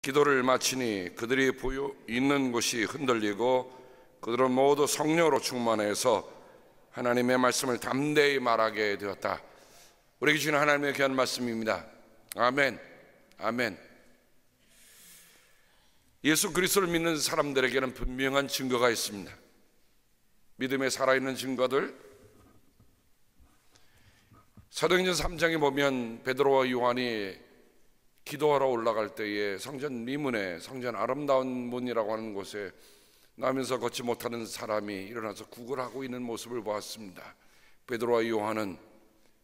기도를 마치니 그들이 있는 곳이 흔들리고 그들은 모두 성령으로 충만해서 하나님의 말씀을 담대히 말하게 되었다. 우리에게 주는 하나님의 귀한 말씀입니다. 아멘. 아멘. 예수 그리스도를 믿는 사람들에게는 분명한 증거가 있습니다. 믿음에 살아있는 증거들. 사도행전 3장에 보면 베드로와 요한이 기도하러 올라갈 때에 성전 미문에, 성전 아름다운 문이라고 하는 곳에 나면서 걷지 못하는 사람이 일어나서 구걸하고 있는 모습을 보았습니다. 베드로와 요한은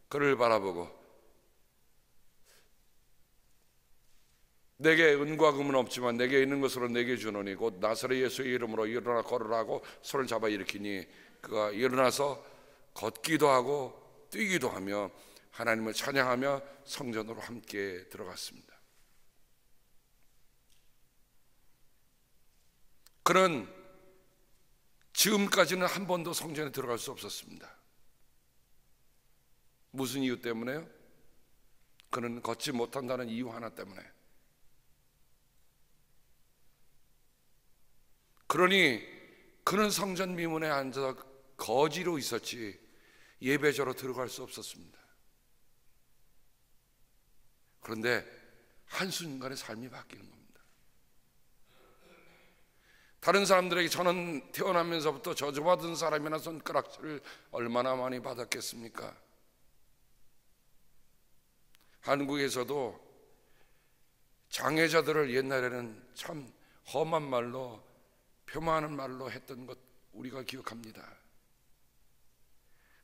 그를 바라보고 내게 은과 금은 없지만 내게 있는 것으로 내게 주노니 곧 나사렛 예수의 이름으로 일어나 걸으라고 손을 잡아 일으키니 그가 일어나서 걷기도 하고 뛰기도 하며 하나님을 찬양하며 성전으로 함께 들어갔습니다. 그는 지금까지는 한 번도 성전에 들어갈 수 없었습니다. 무슨 이유 때문에요? 그는 걷지 못한다는 이유 하나 때문에. 그러니 그는 성전 미문에 앉아서 거지로 있었지 예배자로 들어갈 수 없었습니다. 그런데 한순간에 삶이 바뀌는 겁니다. 다른 사람들에게 저는 태어나면서부터 저주받은 사람이나 손가락질을 얼마나 많이 받았겠습니까? 한국에서도 장애자들을 옛날에는 참 험한 말로, 폄하하는 말로 했던 것 우리가 기억합니다.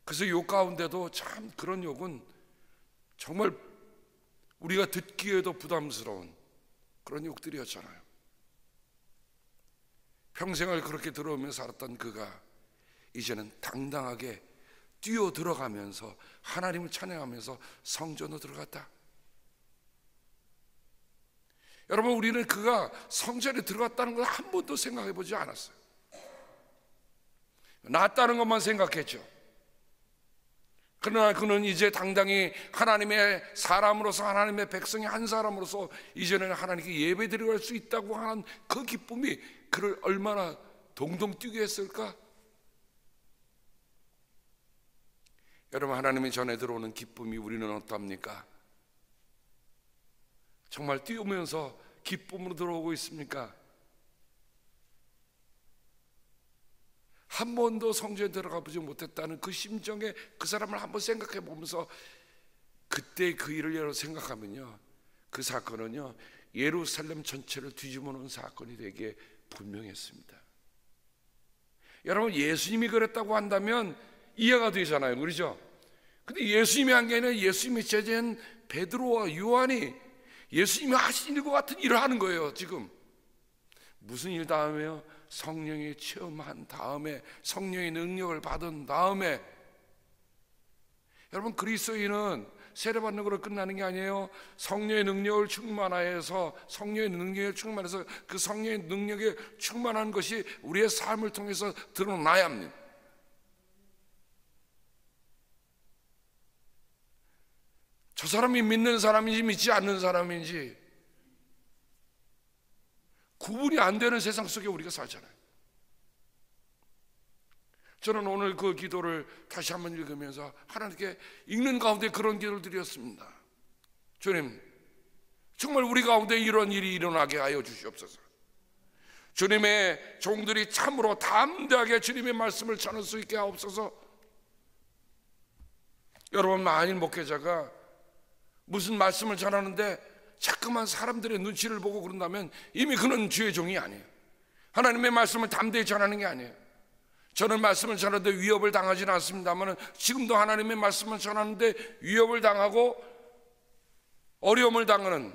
그래서 욕 가운데도 참 그런 욕은 정말 우리가 듣기에도 부담스러운 그런 욕들이었잖아요. 평생을 그렇게 들어오며 살았던 그가 이제는 당당하게 뛰어 들어가면서 하나님을 찬양하면서 성전으로 들어갔다. 여러분, 우리는 그가 성전에 들어갔다는 걸 한 번도 생각해 보지 않았어요. 낫다는 것만 생각했죠. 그러나 그는 이제 당당히 하나님의 사람으로서, 하나님의 백성의 한 사람으로서 이제는 하나님께 예배 드릴 수 있다고 하는 그 기쁨이 그를 얼마나 동동 뛰게 했을까? 여러분, 하나님이 전에 들어오는 기쁨이 우리는 어떻습니까? 정말 뛰우면서 기쁨으로 들어오고 있습니까? 한 번도 성전에 들어가 보지 못했다는 그 심정에 그 사람을 한번 생각해 보면서 그때 그 일을 여러 생각하면요, 그 사건은요 예루살렘 전체를 뒤집어 놓은 사건이 되게 분명했습니다. 여러분, 예수님이 그랬다고 한다면 이해가 되잖아요, 그렇죠? 근데 예수님이 한 게 아니라 예수님의 제자인 베드로와 요한이 예수님이 하신 일과 같은 일을 하는 거예요. 지금 무슨 일 다음에요? 성령이 체험한 다음에, 성령의 능력을 받은 다음에. 여러분, 그리스도인은 세례받는 걸로 끝나는 게 아니에요. 성령의 능력을 충만해서, 성령의 능력에 충만해서 그 성령의 능력에 충만한 것이 우리의 삶을 통해서 드러나야 합니다. 저 사람이 믿는 사람인지 믿지 않는 사람인지 구분이 안 되는 세상 속에 우리가 살잖아요. 저는 오늘 그 기도를 다시 한번 읽으면서 하나님께 읽는 가운데 그런 기도를 드렸습니다. 주님, 정말 우리 가운데 이런 일이 일어나게 하여 주시옵소서. 주님의 종들이 참으로 담대하게 주님의 말씀을 전할 수 있게 하옵소서. 여러분, 만일 목회자가 무슨 말씀을 전하는데 자꾸만 사람들의 눈치를 보고 그런다면 이미 그는 주의 종이 아니에요. 하나님의 말씀을 담대히 전하는 게 아니에요. 저는 말씀을 전하는데 위협을 당하지는 않습니다만 지금도 하나님의 말씀을 전하는데 위협을 당하고 어려움을 당하는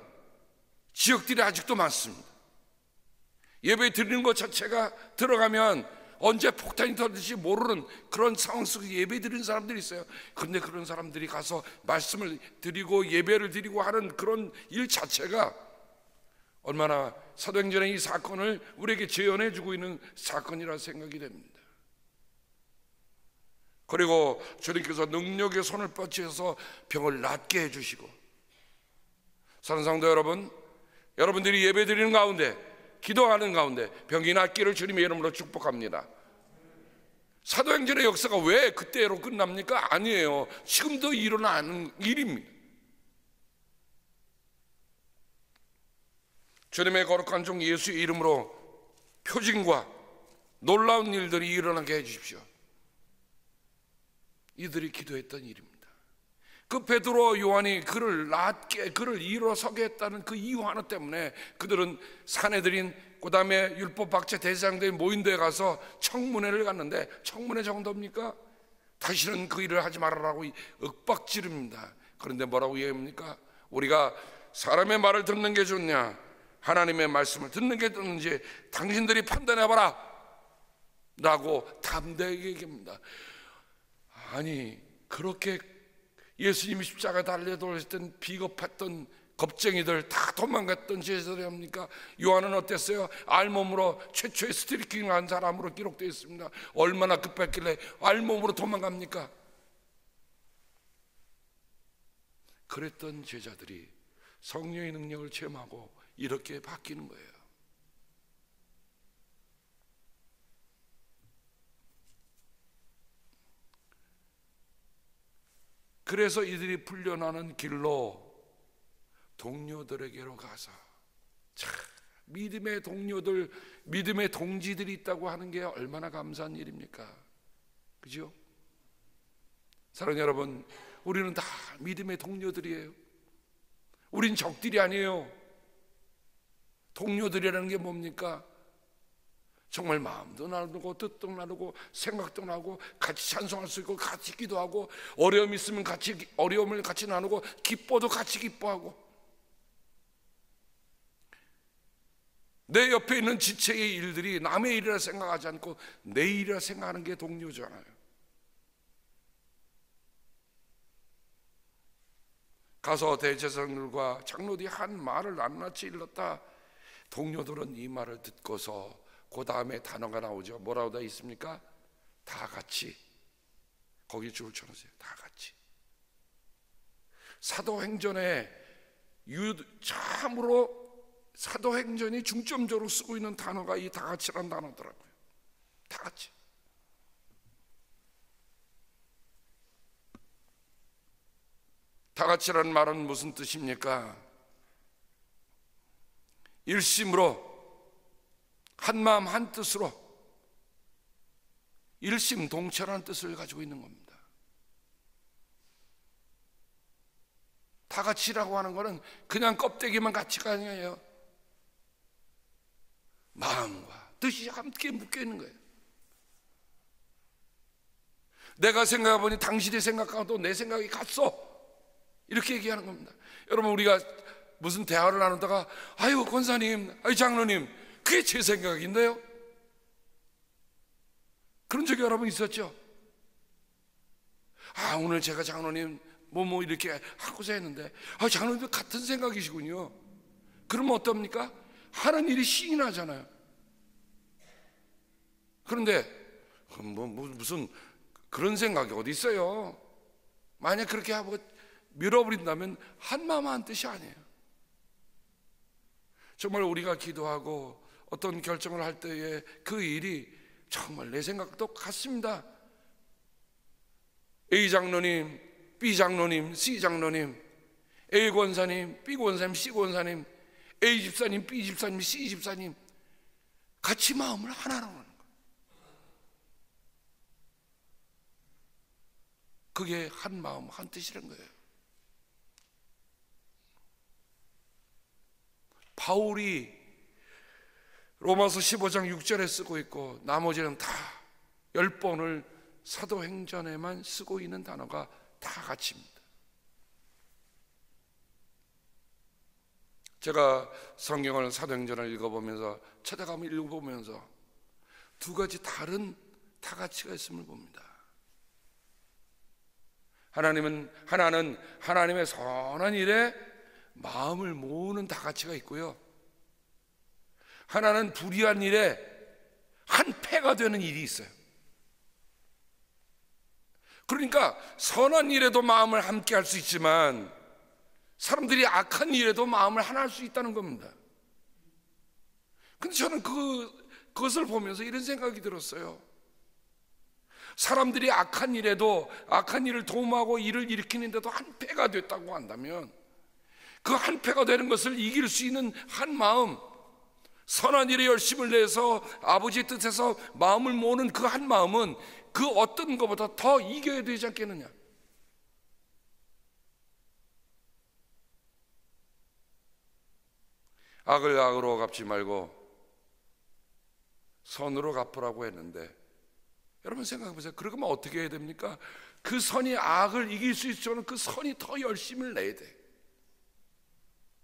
지역들이 아직도 많습니다. 예배 드리는 것 자체가 들어가면 언제 폭탄이 터질지 모르는 그런 상황 속에 예배 드리는 사람들이 있어요. 그런데 그런 사람들이 가서 말씀을 드리고 예배를 드리고 하는 그런 일 자체가 얼마나 사도행전의 이 사건을 우리에게 재현해 주고 있는 사건이라 생각이 됩니다. 그리고 주님께서 능력의 손을 뻗치셔서 병을 낫게 해주시고, 사랑하는 성도 여러분, 여러분들이 예배드리는 가운데, 기도하는 가운데 병이 낫기를 주님의 이름으로 축복합니다. 사도행전의 역사가 왜 그때로 끝납니까? 아니에요. 지금도 일어나는 일입니다. 주님의 거룩한 종 예수의 이름으로 표징과 놀라운 일들이 일어나게 해주십시오. 이들이 기도했던 일입니다. 그 베드로 요한이 그를 낫게, 그를 일어서게 했다는 그 이유 하나 때문에 그들은 사내들인 그 다음에 율법학자 대제사장들이 모인 데에 가서 청문회를 갔는데, 청문회 정도입니까? 다시는 그 일을 하지 말아라고 윽박지릅니다. 그런데 뭐라고 얘기합니까? 우리가 사람의 말을 듣는 게 좋냐, 하나님의 말씀을 듣는 게 좋은지 당신들이 판단해봐라 라고 담대하게 얘기합니다. 아니, 그렇게 예수님이 십자가에 달려 돌아오셨던 비겁했던 겁쟁이들 다 도망갔던 제자들이 합니까? 요한은 어땠어요? 알몸으로 최초의 스트리킹한 사람으로 기록되어 있습니다. 얼마나 급했길래 알몸으로 도망갑니까? 그랬던 제자들이 성령의 능력을 체험하고 이렇게 바뀌는 거예요. 그래서 이들이 풀려나는 길로 동료들에게로 가서, 참, 믿음의 동료들, 믿음의 동지들이 있다고 하는 게 얼마나 감사한 일입니까? 그죠? 사랑하는 여러분, 우리는 다 믿음의 동료들이에요. 우린 적들이 아니에요. 동료들이라는 게 뭡니까? 정말 마음도 나누고 뜻도 나누고 생각도 나고 같이 찬송할 수 있고 같이 기도하고, 어려움이 있으면 같이 어려움을 같이 나누고, 기뻐도 같이 기뻐하고, 내 옆에 있는 지체의 일들이 남의 일이라 생각하지 않고 내 일이라 생각하는 게 동료잖아요. 가서 대제사장들과 장로들이 한 말을 낱낱이 일렀다. 동료들은 이 말을 듣고서 그 다음에 단어가 나오죠. 뭐라고 돼 있습니까? 다 같이. 거기 줄을 쳐놓으세요. 다 같이. 사도행전에 참으로 사도행전이 중점적으로 쓰고 있는 단어가 이 다 같이라는 단어더라고요. 다 같이. 다 같이라는 말은 무슨 뜻입니까? 일심으로, 한마음 한뜻으로, 일심동체라는 뜻을 가지고 있는 겁니다. 다 같이라고 하는 것은 그냥 껍데기만 같이가 아니에요. 마음과 뜻이 함께 묶여 있는 거예요. 내가 생각해보니 당신의 생각하고도 내 생각이 같소, 이렇게 얘기하는 겁니다. 여러분, 우리가 무슨 대화를 나누다가 아유 권사님, 아유 장로님, 그게 제 생각인데요, 그런 적이 여러 번 있었죠. 아, 오늘 제가 장로님 뭐 이렇게 하고자 했는데, 아, 장로님도 같은 생각이시군요. 그러면 어떻습니까? 하는 일이 신이 나잖아요. 그런데 무슨 그런 생각이 어디 있어요? 만약 그렇게 하고 밀어버린다면 한마음 한뜻이 아니에요. 정말 우리가 기도하고 어떤 결정을 할 때에 그 일이 정말 내 생각도 같습니다. A 장로님, B 장로님, C 장로님, A 권사님, B 권사님, C 권사님, A 집사님, B 집사님, C 집사님, 같이 마음을 하나로 하는 거예요. 그게 한 마음 한 뜻이라는 거예요. 바울이 로마서 15장 6절에 쓰고 있고 나머지는 다 10번을 사도행전에만 쓰고 있는 단어가 다 같이입니다. 제가 성경을, 사도행전을 읽어보면서, 찾아가면 읽어보면서 두 가지 다른 다 같이가 있음을 봅니다. 하나는 하나님의 선한 일에 마음을 모으는 다 같이가 있고요, 하나는 불의한 일에 한 패가 되는 일이 있어요. 그러니까 선한 일에도 마음을 함께 할 수 있지만 사람들이 악한 일에도 마음을 하나 할 수 있다는 겁니다. 근데 저는 그것을 보면서 이런 생각이 들었어요. 사람들이 악한 일에도, 악한 일을 도모하고 일을 일으키는데도 한패가 됐다고 한다면, 그 한패가 되는 것을 이길 수 있는 한 마음, 선한 일에 열심을 내서 아버지의 뜻에서 마음을 모으는 그 한 마음은 그 어떤 것보다 더 이겨야 되지 않겠느냐. 악을 악으로 갚지 말고 선으로 갚으라고 했는데, 여러분 생각해 보세요. 그러면 어떻게 해야 됩니까? 그 선이 악을 이길 수 있으면 그 선이 더 열심을 내야 돼.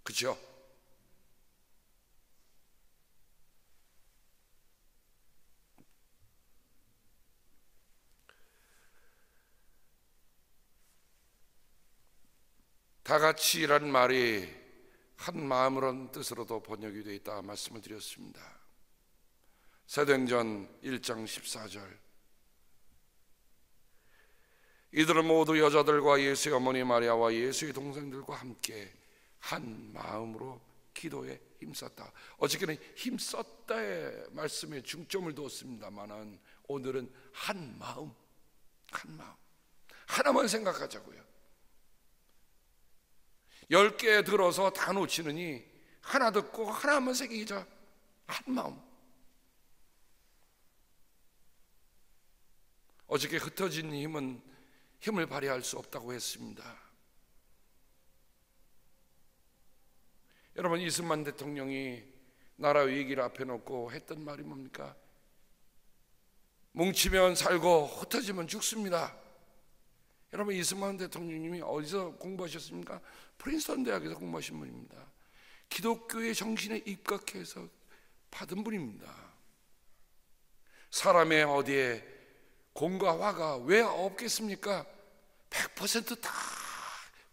그렇죠? 다 같이라는 말이 한 마음으로는 뜻으로도 번역이 되어 있다 말씀을 드렸습니다. 사도행전 1장 14절, 이들은 모두 여자들과 예수의 어머니 마리아와 예수의 동생들과 함께 한 마음으로 기도에 힘썼다. 어저께는 힘썼다의 말씀에 중점을 두었습니다만 오늘은 한 마음, 한 마음, 하나만 생각하자고요. 10개 들어서 다 놓치느니 하나 듣고 하나만 새기자. 한 마음. 어저께 흩어진 힘을 발휘할 수 없다고 했습니다. 여러분, 이승만 대통령이 나라 위기를 앞에 놓고 했던 말이 뭡니까? 뭉치면 살고 흩어지면 죽습니다. 여러분, 이승만 대통령님이 어디서 공부하셨습니까? 프린스턴 대학에서 공부하신 분입니다. 기독교의 정신에 입각해서 받은 분입니다. 사람의 어디에 공과 화가 왜 없겠습니까? 100% 다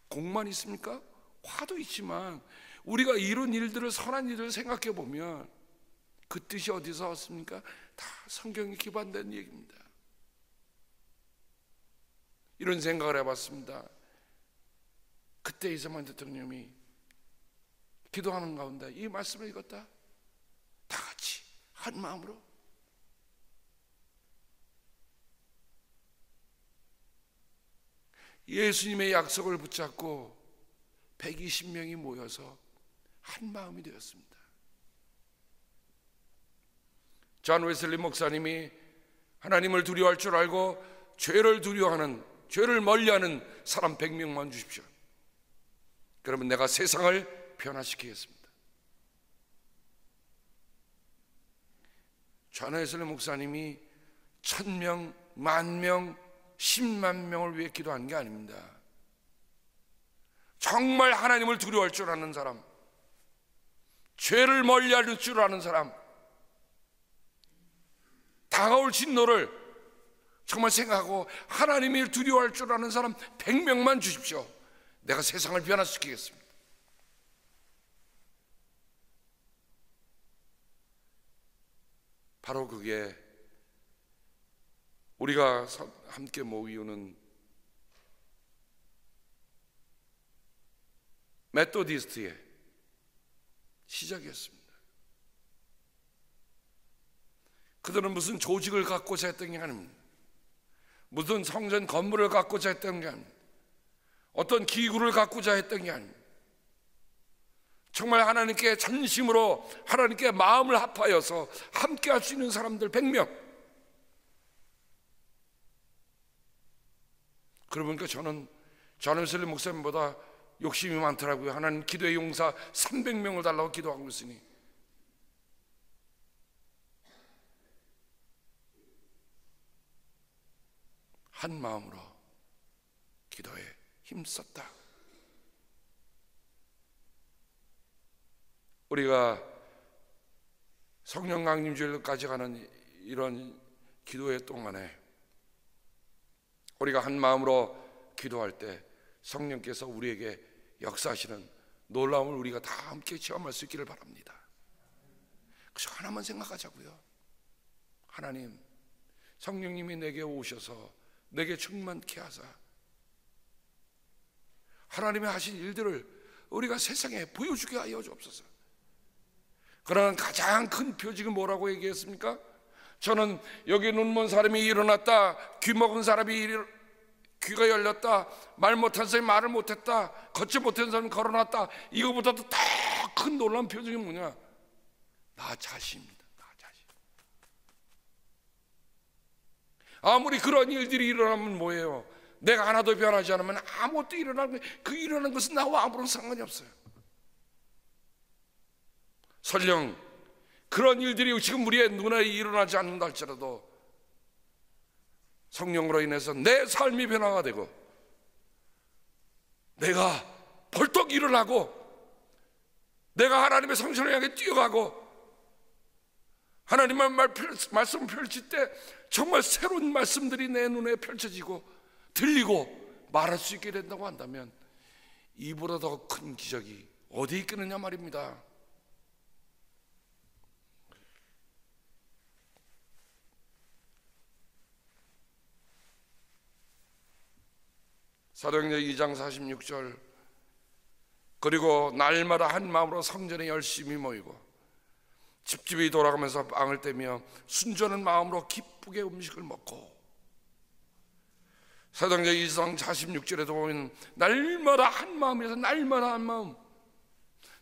공만 있습니까? 화도 있지만 우리가 이룬 일들을, 선한 일들을 생각해 보면 그 뜻이 어디서 왔습니까? 다 성경에 기반된 얘기입니다. 이런 생각을 해봤습니다. 그때 이승만 대통령이 기도하는 가운데 이 말씀을 읽었다. 다 같이 한 마음으로. 예수님의 약속을 붙잡고 120명이 모여서 한 마음이 되었습니다. 존 웨슬리 목사님이 하나님을 두려워할 줄 알고 죄를 두려워하는, 죄를 멀리하는 사람 100명만 주십시오. 그러면 내가 세상을 변화시키겠습니다. 존 웨슬리 목사님이 1000명, 10,000명, 10만 명을 위해 기도하는 게 아닙니다. 정말 하나님을 두려워할 줄 아는 사람, 죄를 멀리할 줄 아는 사람, 다가올 진노를 정말 생각하고 하나님을 두려워할 줄 아는 사람 100명만 주십시오. 내가 세상을 변화시키겠습니다. 바로 그게 우리가 함께 모이는 메토디스트의 시작이었습니다. 그들은 무슨 조직을 갖고자 했던 게 아닙니다. 무슨 성전 건물을 갖고자 했던 게 아닙니다. 어떤 기구를 갖고자 했던 게 아닙니다. 정말 하나님께 전심으로 하나님께 마음을 합하여서 함께 할 수 있는 사람들 100명. 그러고 보니까 저는 존 웨슬리 목사님보다 욕심이 많더라고요. 하나님 기도의 용사 300명을 달라고 기도하고 있으니. 한 마음으로 기도에 힘썼다. 우리가 성령 강림주일까지 가는 이런 기도의 동안에 우리가 한 마음으로 기도할 때 성령께서 우리에게 역사하시는 놀라움을 우리가 다 함께 체험할 수 있기를 바랍니다. 그래서 하나만 생각하자고요. 하나님, 성령님이 내게 오셔서 내게 충만케 하사 하나님의 하신 일들을 우리가 세상에 보여주게 하여 주옵소서. 그러나 가장 큰 표징이 뭐라고 얘기했습니까? 저는 여기 눈먼 사람이 일어났다, 귀 먹은 사람이 귀가 열렸다, 말 못한 사람이 말을 못했다, 걷지 못한 사람이 걸어놨다. 이거보다도 더 큰 놀라운 표징이 뭐냐? 나 자신입니다. 나 자신. 아무리 그런 일들이 일어나면 뭐예요? 내가 하나도 변하지 않으면 아무것도 일어나는 거예요. 그 일어나는 것은 나와 아무런 상관이 없어요. 설령 그런 일들이 지금 우리의 눈에 일어나지 않는다 할지라도 성령으로 인해서 내 삶이 변화가 되고 내가 벌떡 일어나고 내가 하나님의 성신을 향해 뛰어가고 하나님의 말씀을 펼칠 때 정말 새로운 말씀들이 내 눈에 펼쳐지고 들리고 말할 수 있게 된다고 한다면 이보다 더 큰 기적이 어디 있겠느냐 말입니다. 사도행전 2장 46절, 그리고 날마다 한 마음으로 성전에 열심히 모이고 집집이 돌아가면서 빵을 떼며 순전한 마음으로 기쁘게 음식을 먹고. 사도행전 2장 46절에도 보면 날마다 한 마음에서 날마다 한 마음,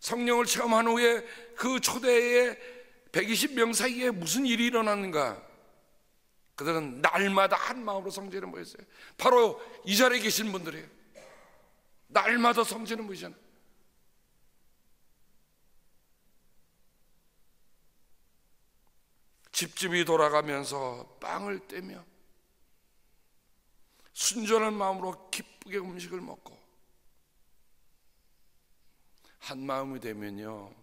성령을 체험한 후에 그 초대에 120명 사이에 무슨 일이 일어났는가? 그들은 날마다 한 마음으로 성전에 모였어요. 바로 이 자리에 계신 분들이에요. 날마다 성전에 모이잖아요. 집집이 돌아가면서 빵을 떼며 순전한 마음으로 기쁘게 음식을 먹고. 한 마음이 되면요,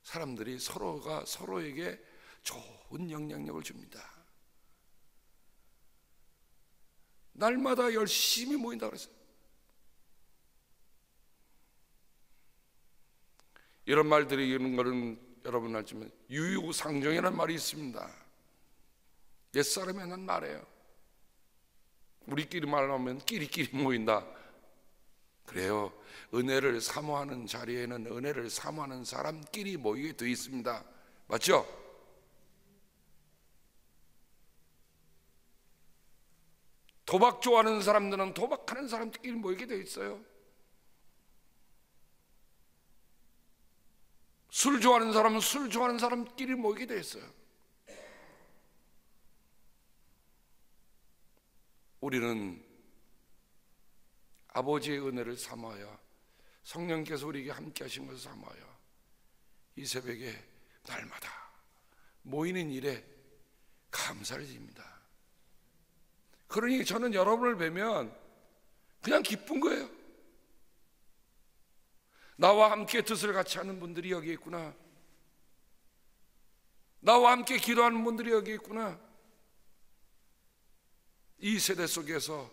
사람들이 서로가 서로에게 좋은 영향력을 줍니다. 날마다 열심히 모인다 그랬어요. 이런 말들이 이런 거는 여러분 알지만 유유상종이라는 말이 있습니다. 옛사람이 하는 말이에요. 우리끼리 말하면 끼리끼리 모인다. 그래요. 은혜를 사모하는 자리에는 은혜를 사모하는 사람끼리 모이게 되어 있습니다. 맞죠? 도박 좋아하는 사람들은 도박하는 사람들끼리 모이게 되어 있어요. 술 좋아하는 사람은 술 좋아하는 사람끼리 모이게 되어 있어요. 우리는 아버지의 은혜를 삼아야, 성령께서 우리에게 함께 하신 것을 삼아야 이 새벽에 날마다 모이는 일에 감사를 드립니다. 그러니 저는 여러분을 뵈면 그냥 기쁜 거예요. 나와 함께 뜻을 같이 하는 분들이 여기 있구나. 나와 함께 기도하는 분들이 여기 있구나. 이 세대 속에서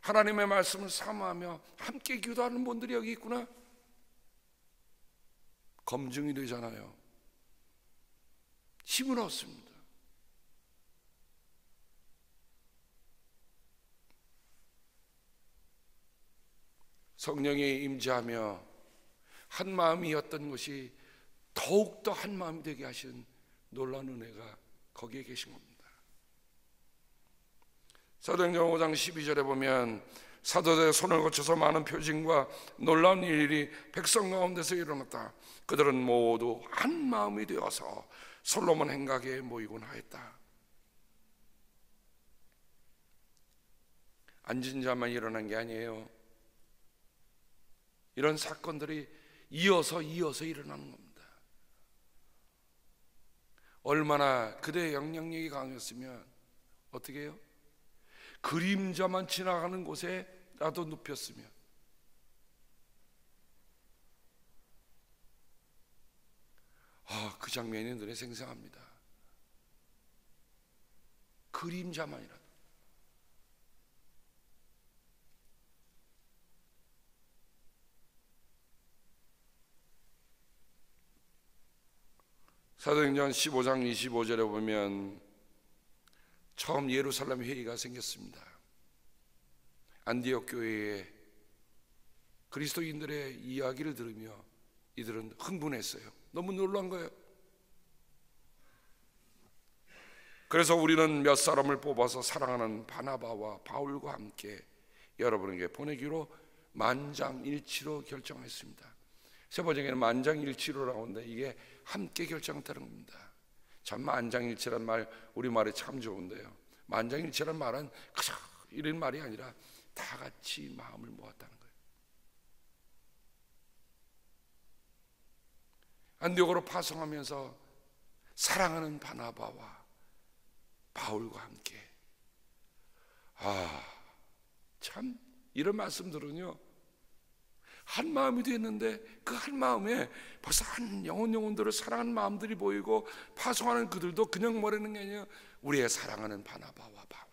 하나님의 말씀을 사모하며 함께 기도하는 분들이 여기 있구나. 검증이 되잖아요. 힘을 얻습니다. 성령이 임재하며 한 마음이었던 것이 더욱더 한 마음이 되게 하신 놀라운 은혜가 거기에 계신 겁니다. 사도행전 5장 12절에 보면 사도들의 손을 거쳐서 많은 표징과 놀라운 일이 백성 가운데서 일어났다. 그들은 모두 한 마음이 되어서 솔로몬 행각에 모이곤 하였다. 앉은 자만 일어난 게 아니에요. 이런 사건들이 이어서 일어나는 겁니다. 얼마나 그대의 영향력이 강했으면 어떻게 해요? 그림자만 지나가는 곳에라도 눕혔으면, 그 장면이 눈에 생생합니다. 그림자만이라도. 사도행전 15장 25절에 보면 처음 예루살렘 회의가 생겼습니다. 안디옥 교회에 그리스도인들의 이야기를 들으며 이들은 흥분했어요. 너무 놀란 거예요. 그래서 우리는 몇 사람을 뽑아서 사랑하는 바나바와 바울과 함께 여러분에게 보내기로 만장일치로 결정했습니다. 세 번째는 만장일치로 나오는데 이게 함께 결정했다는 겁니다. 참 만장일치란 말 우리말에 참 좋은데요, 만장일치란 말은 그저 이런 말이 아니라 다 같이 마음을 모았다는 거예요. 안디옥으로 파송하면서 사랑하는 바나바와 바울과 함께, 참 이런 말씀들은요, 한 마음이 됐는데 그 한 마음에 벌써 한 영혼들을 사랑하는 마음들이 보이고, 파송하는 그들도 그냥 모르는 게 아니라 우리의 사랑하는 바나바와 바울.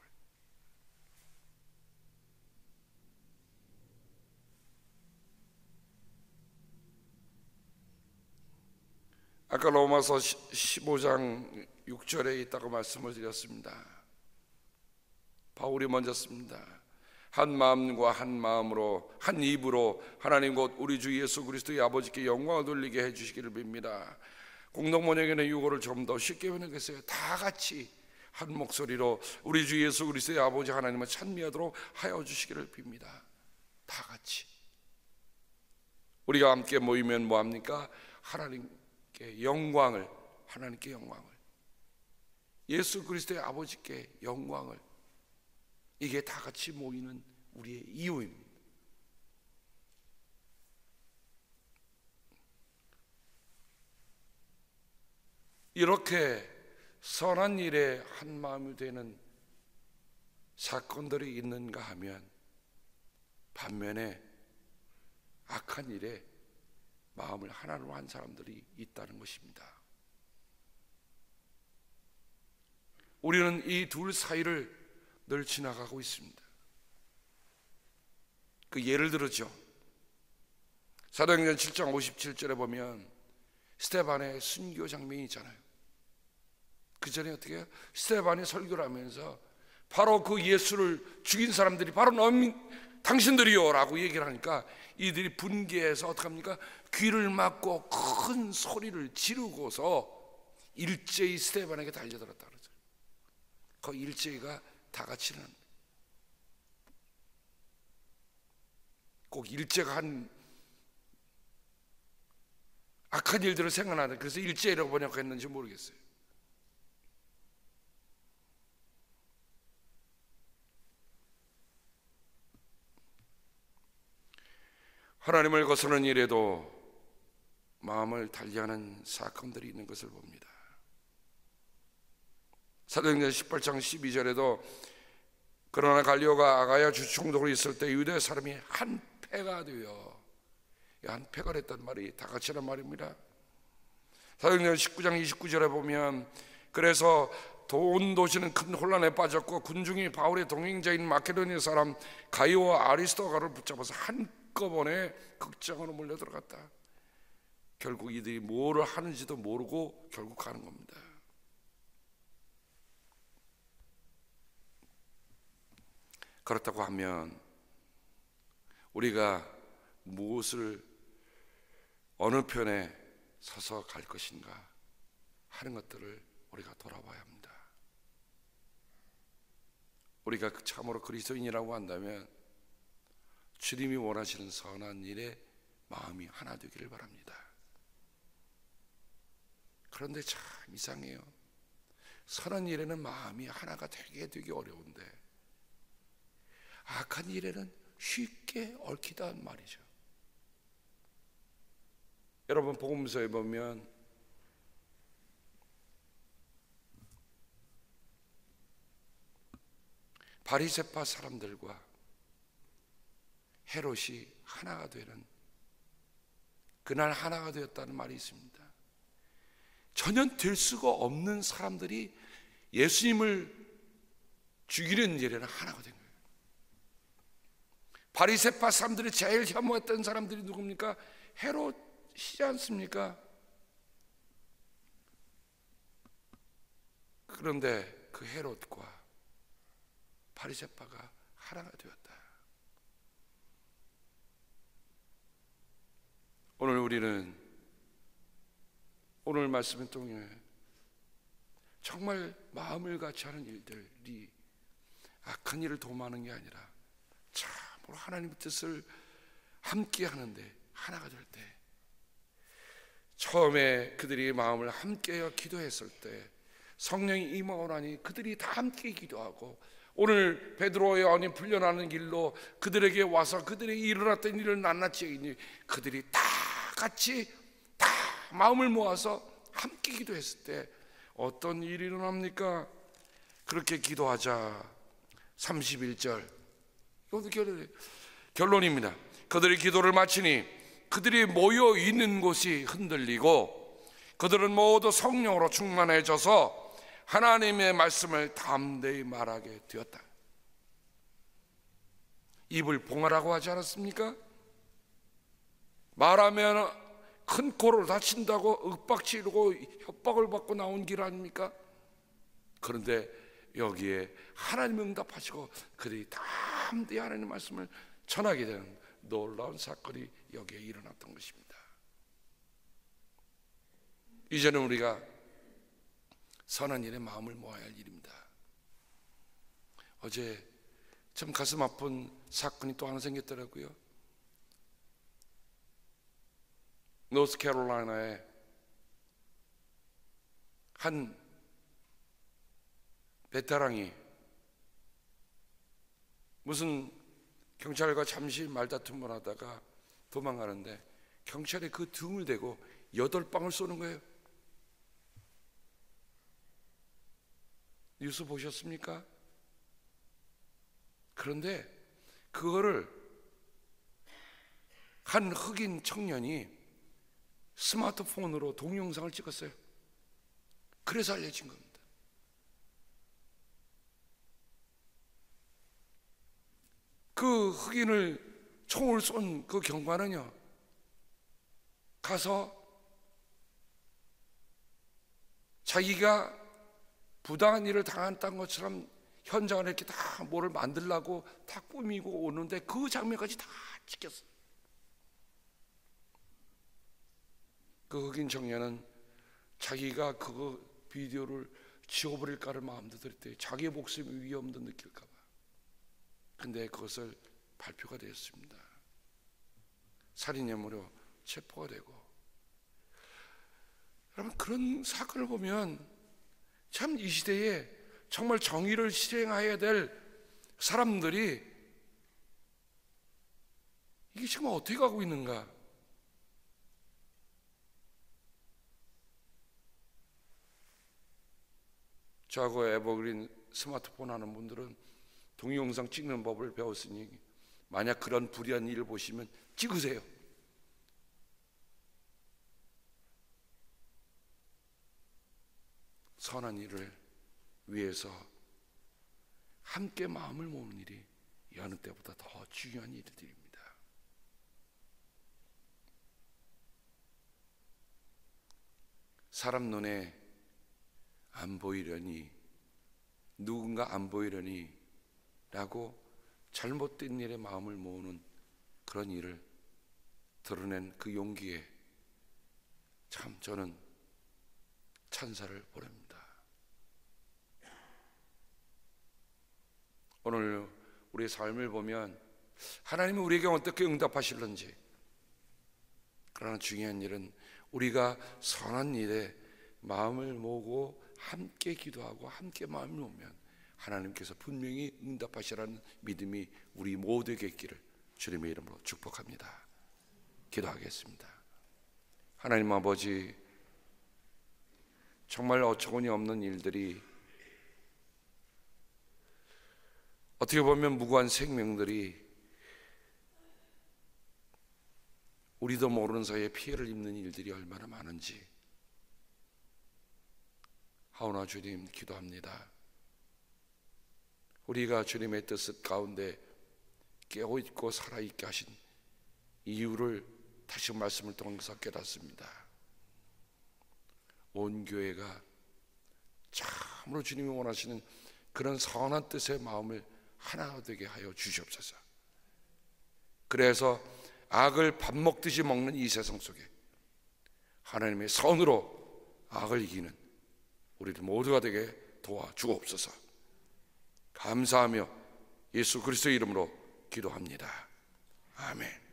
아까 로마서 15장 6절에 있다고 말씀을 드렸습니다. 바울이 먼저 씁니다. 한 마음과 한 마음으로 한 입으로 하나님 곧 우리 주 예수 그리스도의 아버지께 영광을 돌리게 해주시기를 빕니다. 공동번역에는 이거를 좀 더 쉽게 번역했어요. 다 같이 한 목소리로 우리 주 예수 그리스도의 아버지 하나님을 찬미하도록 하여 주시기를 빕니다. 다 같이 우리가 함께 모이면 뭐합니까? 하나님께 영광을, 하나님께 영광을, 예수 그리스도의 아버지께 영광을, 이게 다 같이 모이는 우리의 이유입니다. 이렇게 선한 일에 한 마음이 되는 사건들이 있는가 하면, 반면에 악한 일에 마음을 하나로 한 사람들이 있다는 것입니다. 우리는 이 둘 사이를 늘 지나가고 있습니다. 그 예를 들었죠. 사도행전 7장 57절에 보면 스데반의 순교 장면이 있잖아요. 그 전에 어떻게 해요? 스데반이 설교를 하면서 바로 그 예수를 죽인 사람들이 바로 당신들이요 라고 얘기를 하니까 이들이 분개해서 어떻게 합니까? 귀를 막고 큰 소리를 지르고서 일제히 스데반에게 달려들었다 그러죠. 그 일제히가 다 같이는 꼭 일제가 한 악한 일들을 생각나는데 그래서 일제라고 번역했는지 모르겠어요. 하나님을 거스르는 일에도 마음을 달리하는 사건들이 있는 것을 봅니다. 사도행전 18장 12절에도 그러나 갈리오가 아가야 주총독으로 있을 때 유대 사람이 한 패가 되어, 한 패가 됐단 말이 다 같이란 말입니다. 사도행전 19장 29절에 보면 그래서 온 도시는 큰 혼란에 빠졌고 군중이 바울의 동행자인 마케도니아 사람 가이오와 아리스토가를 붙잡아서 한꺼번에 극장으로 몰려들어갔다. 결국 이들이 뭐를 하는지도 모르고 결국 가는 겁니다. 그렇다고 하면 우리가 무엇을 어느 편에 서서 갈 것인가 하는 것들을 우리가 돌아봐야 합니다. 우리가 참으로 그리스도인이라고 한다면 주님이 원하시는 선한 일에 마음이 하나 되기를 바랍니다. 그런데 참 이상해요. 선한 일에는 마음이 하나가 되게 어려운데 악한 일에는 쉽게 얽히단 말이죠. 여러분 복음서에 보면 바리새파 사람들과 헤롯이 하나가 되는 그날 하나가 되었다는 말이 있습니다. 전혀 될 수가 없는 사람들이 예수님을 죽이는 일에는 하나가 된 거예요. 바리새파 사람들이 제일 혐오했던 사람들이 누굽니까? 헤롯이지 않습니까? 그런데 그 헤롯과 바리새파가 하나가 되었다. 오늘 우리는 오늘 말씀을 통해 정말 마음을 같이 하는 일들이 악한 일을 도모하는 게 아니라 참으로 하나님의 뜻을 함께 하는데 하나가 될 때, 처음에 그들이 마음을 함께하여 기도했을 때 성령이 임하고 나니 그들이 다 함께 기도하고, 오늘 베드로의 언이 풀려나는 길로 그들에게 와서 그들이 일어났던 일을 낱낱이 얘기니 그들이 다 같이 다 마음을 모아서 함께 기도했을 때 어떤 일이 일어납니까? 그렇게 기도하자 31절, 이것도 결론입니다. 그들이 기도를 마치니 그들이 모여 있는 곳이 흔들리고 그들은 모두 성령으로 충만해져서 하나님의 말씀을 담대히 말하게 되었다. 입을 봉하라고 하지 않았습니까? 말하면 큰 코를 다친다고 윽박지르고 협박을 받고 나온 길 아닙니까? 그런데 여기에 하나님 응답하시고 그들이 담대히 하나님의 말씀을 전하게 되는 놀라운 사건이 여기에 일어났던 것입니다. 이제는 우리가 선한 일에 마음을 모아야 할 일입니다. 어제 참 가슴 아픈 사건이 또 하나 생겼더라고요. 노스캐롤라이나에 한 베테랑이 무슨 경찰과 잠시 말다툼을 하다가 도망가는데 경찰이 그 등을 대고 8방을 쏘는 거예요. 뉴스 보셨습니까? 그런데 그거를 한 흑인 청년이 스마트폰으로 동영상을 찍었어요. 그래서 알려진 겁니다. 그 흑인을 총을 쏜 그 경관은요, 가서 자기가 부당한 일을 당했던 것처럼 현장을 이렇게 다 뭐를 만들려고 다 꾸미고 오는데 그 장면까지 다 찍혔어요. 그 흑인 청년은 자기가 그 비디오를 지워버릴까를 마음도 들 때 자기의 목숨이 위험도 느낄까 봐. 근데 그것을 발표가 되었습니다. 살인 혐의로 체포가 되고. 여러분, 그런 사건을 보면 참 이 시대에 정말 정의를 실행해야 될 사람들이 이게 지금 어떻게 가고 있는가? 저하고 에버그린 스마트폰 하는 분들은 동영상 찍는 법을 배웠으니 만약 그런 불의한 일을 보시면 찍으세요. 선한 일을 위해서 함께 마음을 모으는 일이 여느 때보다 더 중요한 일들입니다. 사람 눈에 안 보이려니, 누군가 안 보이려니 라고 잘못된 일에 마음을 모으는 그런 일을 드러낸 그 용기에 참 저는 찬사를 보냅니다. 오늘 우리의 삶을 보면 하나님은 우리에게 어떻게 응답하실런지, 그러나 중요한 일은 우리가 선한 일에 마음을 모으고 함께 기도하고 함께 마음을 모으면 하나님께서 분명히 응답하시라는 믿음이 우리 모두에게 있기를 주님의 이름으로 축복합니다. 기도하겠습니다. 하나님 아버지, 정말 어처구니 없는 일들이, 어떻게 보면 무고한 생명들이 우리도 모르는 사이에 피해를 입는 일들이 얼마나 많은지, 하오나 주님 기도합니다. 우리가 주님의 뜻 가운데 깨어있고 살아있게 하신 이유를 다시 말씀을 통해서 깨닫습니다. 온 교회가 참으로 주님이 원하시는 그런 선한 뜻의 마음을 하나 되게 하여 주시옵소서. 그래서 악을 밥 먹듯이 먹는 이 세상 속에 하나님의 선으로 악을 이기는 우리들 모두가 되게 도와주옵소서. 감사하며 예수 그리스도의 이름으로 기도합니다. 아멘.